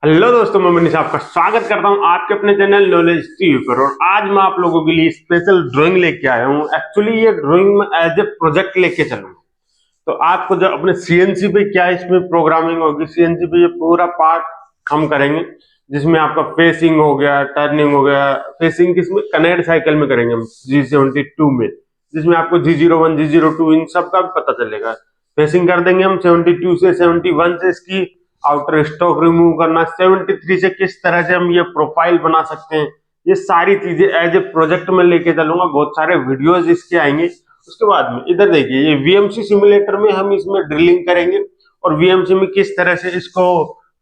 Hello दोस्तों, मैं मनीष आपका स्वागत करता हूं आपके अपने चैनल नॉलेज टीवी पर। और आज मैं आप लोगों के लिए स्पेशल ड्राइंग लेके आया हूं। एक्चुअली ये ड्राइंग में एज ए प्रोजेक्ट लेके चलूंगा। तो आपको जो अपने सीएनसी पे क्या इसमें प्रोग्रामिंग होगी, सीएनसी पे ये पूरा पार्ट हम करेंगे, जिसमें आपका फेसिंग हो गया, टर्निंग हो गया। फेसिंग किसमें, कनेक्ट साइकिल में करेंगे हम G72 में, जिसमें आपको G01 G02 इन सब का भी पता चलेगा। फेसिंग कर देंगे हम 72 से 71 से इसकी आउटर स्टॉक रिमूव करना, 73 से किस तरह से हम ये प्रोफाइल बना सकते हैं, ये सारी चीजें एज ए प्रोजेक्ट में लेके चलूंगा। बहुत सारे वीडियोस इसके आएंगे। उसके बाद में इधर देखिए, ये वीएमसी सिमुलेटर में हम इसमें ड्रिलिंग करेंगे और वीएमसी में किस तरह से इसको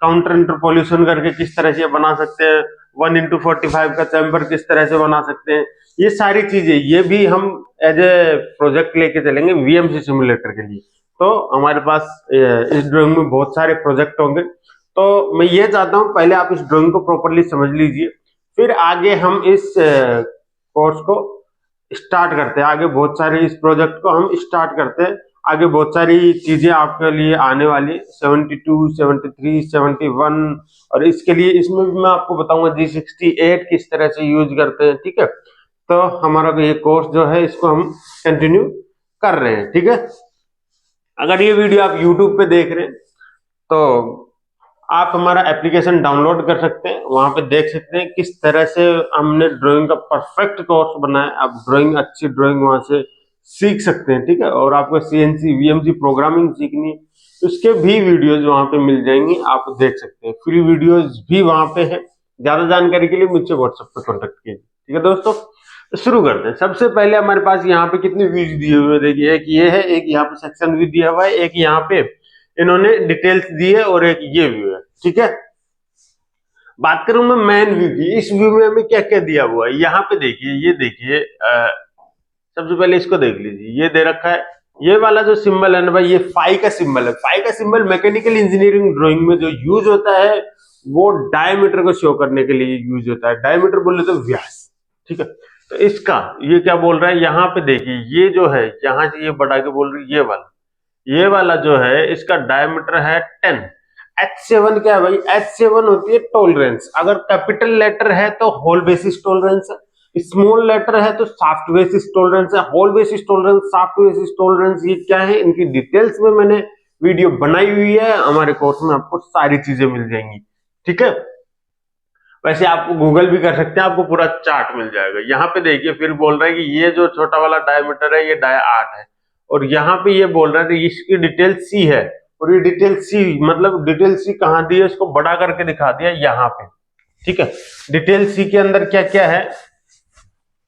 काउंटर इंटरपोल्यूशन करके किस तरह से बना सकते हैं, 1:45 का चैम्बर किस तरह से बना सकते हैं, ये सारी चीजें ये भी हम एज ए प्रोजेक्ट लेके चलेंगे वीएमसी सिमुलेटर के लिए। तो हमारे पास इस ड्राइंग में बहुत सारे प्रोजेक्ट होंगे। तो मैं ये चाहता हूं पहले आप इस ड्राइंग को प्रॉपरली समझ लीजिए, फिर आगे हम इस कोर्स को स्टार्ट करते हैं। आगे बहुत सारे इस प्रोजेक्ट को हम स्टार्ट करते हैं। आगे बहुत सारी चीजें आपके लिए आने वाली, 72, 73, 71, और इसके लिए इसमें भी मैं आपको बताऊंगा G68 किस तरह से यूज करते हैं। ठीक है, तो हमारा ये कोर्स जो है इसको हम कंटिन्यू कर रहे हैं। ठीक है, अगर ये वीडियो आप YouTube पे देख रहे हैं तो आप हमारा एप्लीकेशन डाउनलोड कर सकते हैं, वहां पे देख सकते हैं किस तरह से हमने ड्राइंग का परफेक्ट कोर्स बनाया। आप ड्राइंग, अच्छी ड्राइंग वहां से सीख सकते हैं। ठीक है, और आपको सीएनसी वीएमसी प्रोग्रामिंग सीखनी है, उसके भी वीडियोज वहां पे मिल जाएंगी, आप देख सकते हैं। फ्री वीडियोज भी वहां पे है। ज्यादा जानकारी के लिए मुझसे व्हाट्सएप पे कॉन्टेक्ट कीजिए। ठीक है दोस्तों, तो शुरू करते हैं। सबसे पहले हमारे पास यहाँ पे कितने व्यूज दिए हुए हैं, देखिए एक ये है, एक यहाँ पे सेक्शन व्यू दिया हुआ है, एक यहाँ पे इन्होंने डिटेल्स दी है, और एक ये व्यू है। ठीक है, बात करूं मैं मेन व्यू की, इस व्यू में हमें क्या क्या दिया हुआ है। यहाँ पे देखिए, ये देखिए, सबसे पहले इसको देख लीजिए, ये दे रखा है, ये वाला जो सिंबल है ना भाई, ये फाई का सिंबल है। फाई का सिंबल मैकेनिकल इंजीनियरिंग ड्राइंग में जो यूज होता है वो डायमीटर को शो करने के लिए यूज होता है। डायमीटर बोले तो व्यास। ठीक है, तो इसका ये क्या बोल रहा है, यहाँ पे देखिए, ये जो है यहाँ से ये बढ़ा के बोल रही है, ये वाला जो है इसका डायमीटर है 10। H7 क्या है भाई, H7 होती है टॉलरेंस। अगर कैपिटल लेटर है तो होल बेसिस टॉलरेंस है, स्मॉल लेटर है तो सॉफ्ट बेसिस टॉलरेंस है। Hole basis tolerance, shaft basis tolerance, ये क्या है, इनकी डिटेल्स में मैंने वीडियो बनाई हुई है। हमारे कोर्स में आपको सारी चीजें मिल जाएंगी। ठीक है, वैसे आपको गूगल भी कर सकते हैं, आपको पूरा चार्ट मिल जाएगा। यहाँ पे देखिए, फिर बोल रहा है कि ये जो छोटा वाला डायमीटर है ये डाय 8 है, और यहाँ पे ये बोल रहा है कि इसकी डिटेल C है, और ये डिटेल C मतलब डिटेल C कहाँ दी है, इसको बड़ा करके दिखा दिया यहाँ पे। ठीक है, डिटेल C के अंदर क्या क्या है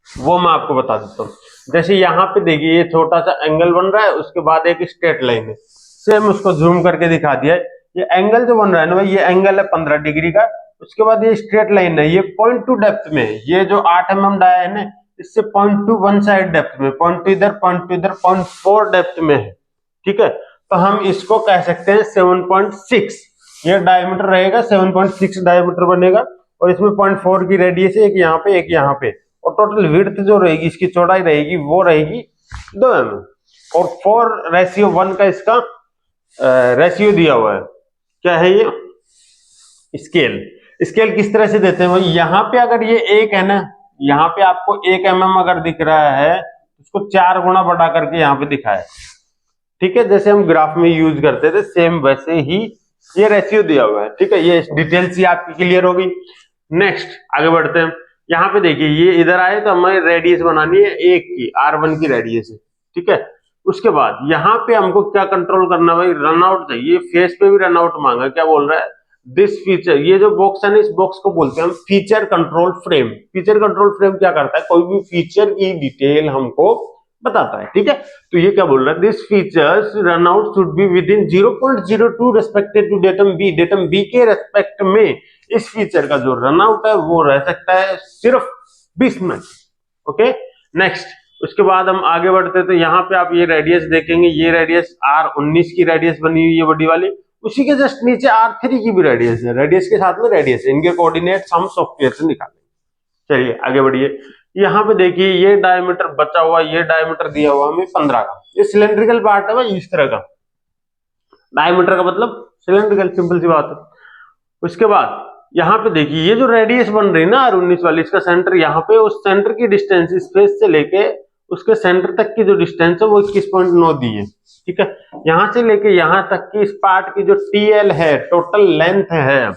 वो मैं आपको बता देता हूँ। जैसे यहाँ पे देखिए, ये छोटा सा एंगल बन रहा है, उसके बाद एक स्ट्रेट लाइन है, सेम उसको जूम करके दिखा दिया है। ये एंगल जो बन रहा है ना भाई, ये एंगल है 15 डिग्री का। उसके बाद ये स्ट्रेट लाइन है, ये 0.2 डेप्थ में, ये जो 8 mm डाया है ना, इससे 0.2 वन साइड डेप्थ में, 0.2 इधर 0.2 इधर, 0.4 डेप्थ में है। ठीक है, तो हम इसको कह सकते हैं 7.6। ये डायमीटर रहेगा, 7.6 डायमीटर बनेगा, और इसमें 0.4 की रेडियस है, एक यहाँ पे एक यहाँ पे, और टोटल विड्थ जो रहेगी, इसकी चौड़ाई रहेगी वो रहेगी 2 mm, और 4:1 का इसका रेशियो दिया हुआ है। क्या है ये, स्केल। स्केल किस तरह से देते हैं भाई, यहाँ पे अगर ये 1 है ना, यहाँ पे आपको 1 mm अगर दिख रहा है, उसको 4 गुना बढ़ा करके यहाँ पे दिखाया। ठीक है, जैसे हम ग्राफ में यूज करते थे, सेम वैसे ही ये रेशियो दिया हुआ है। ठीक है, ये डिटेल सी आपकी क्लियर होगी। नेक्स्ट आगे बढ़ते हैं। यहाँ पे देखिए, ये इधर आए तो हमें रेडियस बनानी है 1 की, R1 की रेडियस है। ठीक है, उसके बाद यहाँ पे हमको क्या कंट्रोल करना है भाई, रनआउट चाहिए। फेस पे भी रनआउट मांगा, क्या बोल रहा है, दिस फीचर, ये जो बॉक्स है ना, इस बॉक्स को बोलते हैं हम feature control frame. Feature control frame क्या करता है, कोई भी फीचर की डिटेल हमको बताता है। ठीक है, तो ये क्या बोल रहा है, this features run out should be within 0.02 respected to datum B. Datum B के रेस्पेक्ट में इस फीचर का जो रन आउट है वो रह सकता है सिर्फ 20 मिनट। ओके, नेक्स्ट, उसके बाद हम आगे बढ़ते, तो यहाँ पे आप ये रेडियस देखेंगे, ये रेडियस R19 की रेडियस बनी हुई है बड़ी वाली, उसी के जस्ट नीचे R3 की भी रेडियस है, रेडियस के साथ में रेडियस है, इनके कोऑर्डिनेट्स हम सॉफ्टवेयर से निकालेंगे। चलिए आगे बढ़िए। यहाँ पे देखिए, ये डायमीटर बचा हुआ, ये डायमीटर दिया हुआ हमें 15 का, ये सिलेंड्रिकल पार्ट है भाई, इस तरह का डायमीटर का मतलब सिलेंड्रिकल, सिंपल सी बात है। उसके बाद यहाँ पे देखिए ये जो रेडियस बन रही है ना R19 वाली, इसका सेंटर यहाँ पे, उस सेंटर की डिस्टेंस इस फेस से लेके उसके सेंटर तक की जो डिस्टेंस है वो 21.9 दी है। ठीक है, यहाँ से लेके यहाँ तक की इस पार्ट की जो TL है, टोटल लेंथ है,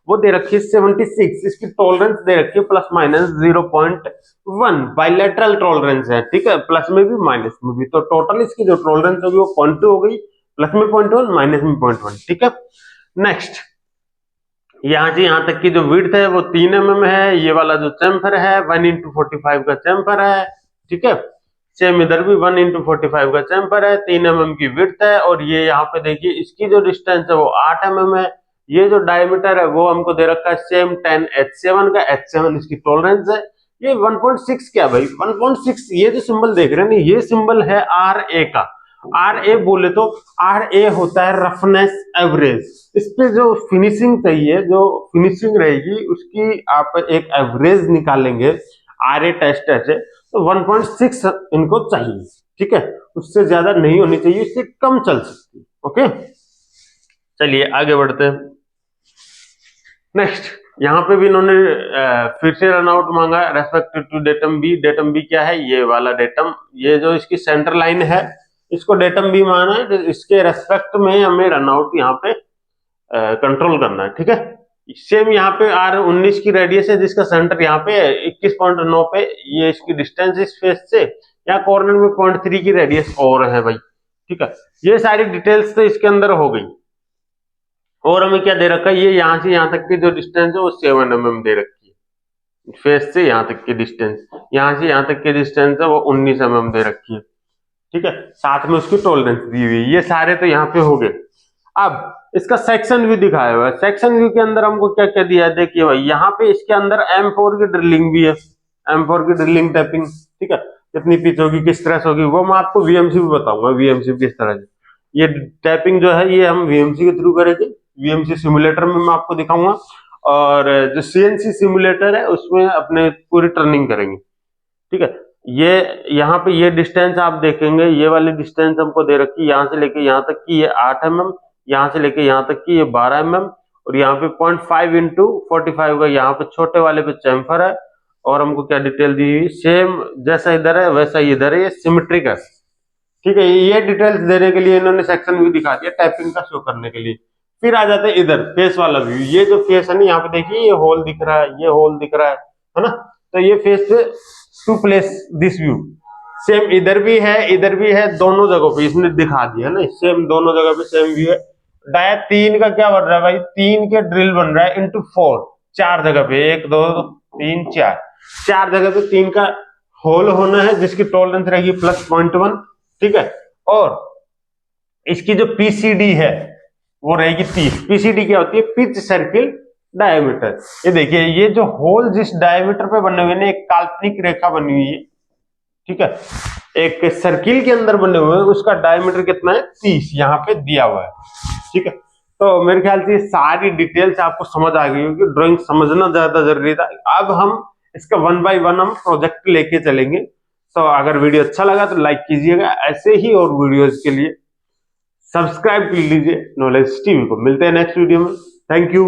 वो दे रखी है 76। इसकी टॉलरेंस दे रखी है प्लस माइनस 0.1, बाइलेटरल टॉलरेंस है। ठीक है, प्लस में भी माइनस में भी, तो टोटल इसकी जो टॉलरेंस होगी वो 0.2 हो गई, प्लस में 0.1 माइनस में 0.1। ठीक है, नेक्स्ट यहाँ से यहाँ तक की जो विड्थ है वो 3 mm है। ये वाला जो चैम्फर है 1x45 का चैम्फर है। ठीक है, सेम इधर भी 1x45 का चैम्फर है, 3 mm की विड्थ है। और ये यहाँ पे देखिए इसकी जो डिस्टेंस है वो 8 mm है। ये जो डायमीटर है वो हमको दे रखा है सेम 10H7 का, H7 इसकी टॉलरेंस है। ये 1.6 क्या भाई, 1.6, ये जो सिंबल देख रहे हैं ना, ये सिंबल है RA का। RA बोले तो RA होता है रफनेस एवरेज। इस पे जो फिनिशिंग चाहिए, जो फिनिशिंग रहेगी उसकी आप एक एवरेज निकालेंगे RA टेस्ट से, तो 1.6 इनको चाहिए। ठीक है, उससे ज्यादा नहीं होनी चाहिए, इससे कम चल सकती है। ओके, चलिए आगे बढ़ते हैं। नेक्स्ट यहाँ पे भी इन्होंने फिर से रनआउट मांगा respective to datum B. Datum B क्या है, ये वाला डेटम, ये जो इसकी सेंटर लाइन है इसको डेटम बी माना है। इसके रेस्पेक्ट में हमें रनआउट यहाँ पे कंट्रोल करना है। ठीक है, सेम यहाँ पे R19 की रेडियस है जिसका सेंटर यहाँ पे 21.9 पे, ये इसकी डिस्टेंस इस फेस से, यहाँ कॉर्नर में 0.3 की रेडियस और है भाई। ठीक है, ये सारी डिटेल्स तो इसके अंदर हो गई। और हमें क्या दे रखा है, ये यहाँ से यहाँ तक की जो डिस्टेंस है वो 7 mm दे रखी है। फेस से यहाँ तक की डिस्टेंस, यहाँ से यहाँ तक की डिस्टेंस है वो 19 mm दे रखी है। ठीक है, साथ में उसकी टॉलरेंस दी हुई है। ये सारे तो यहाँ पे हो गए। अब इसका सेक्शन व्यू दिखाया हुआ है। सेक्शन व्यू के अंदर हमको क्या क्या दिया है, देखिए भाई, यहाँ पे इसके अंदर M4 की ड्रिलिंग भी है, M4 की ड्रिलिंग टैपिंग। ठीक है, कितनी पिच होगी, किस तरह से होगी, वो मैं आपको VMC भी बताऊंगा, VMC किस तरह से। ये टैपिंग जो है ये हम VMC के थ्रू करेंगे, VMC सिमुलेटर में मैं आपको दिखाऊंगा। और जो CNC सिमुलेटर है उसमें अपने पूरी टर्निंग करेंगे। ठीक है, ये यहाँ पे ये डिस्टेंस आप देखेंगे, ये वाली डिस्टेंस हमको दे रखी है, यहाँ से लेके यहाँ तक की ये 8 mm, यहाँ से लेके यहाँ तक की ये 12 mm, और यहाँ पे 0.5x45 का यहाँ पे छोटे वाले पे चैम्फर है। और हमको क्या डिटेल दी हुई, सेम जैसा इधर है वैसा ही इधर है, ये सिमेट्रिक है। ठीक है, ये डिटेल्स देने के लिए इन्होंने सेक्शन व्यू दिखा दिया टैपिंग का शो करने के लिए। फिर आ जाते हैं इधर फेस वाला व्यू। ये जो फेस है ना, यहाँ पे देखिए ये होल दिख रहा है, ये होल दिख रहा है ना। तो ये face to place this view, same इधर भी है इधर भी है, दोनों जगहों पे इसने दिखा दिया ना, सेम दोनों जगह पे सेम व्यू है। डाया 3 का क्या बन रहा है भाई, 3 के ड्रिल बन रहा है इंटू 4, 4 जगह पे, 1 2 3 4, 4 जगह पे 3 का होल होना है जिसकी टॉलरेंस रहेगी प्लस 0.1। ठीक है, और इसकी जो PCD है वो रहेगी 30। PCD क्या होती है, पिच सर्किल डायमीटर। ये देखिए ये जो होल जिस डायमीटर पे बने हुए हैं, एक काल्पनिक रेखा बनी हुई है। ठीक है, एक सर्किल के अंदर बने हुए हैं, उसका डायमीटर कितना है 30, यहाँ पे दिया हुआ है। ठीक है, तो मेरे ख्याल से सारी डिटेल्स आपको समझ आ गई होगी, ड्राइंग समझना ज्यादा जरूरी था। अब हम इसका 1 by 1 हम प्रोजेक्ट लेके चलेंगे। तो अगर वीडियो अच्छा लगा तो लाइक कीजिएगा, ऐसे ही और वीडियोस के लिए सब्सक्राइब कर लीजिए नॉलेज टीवी को। मिलते हैं नेक्स्ट वीडियो में, थैंक यू।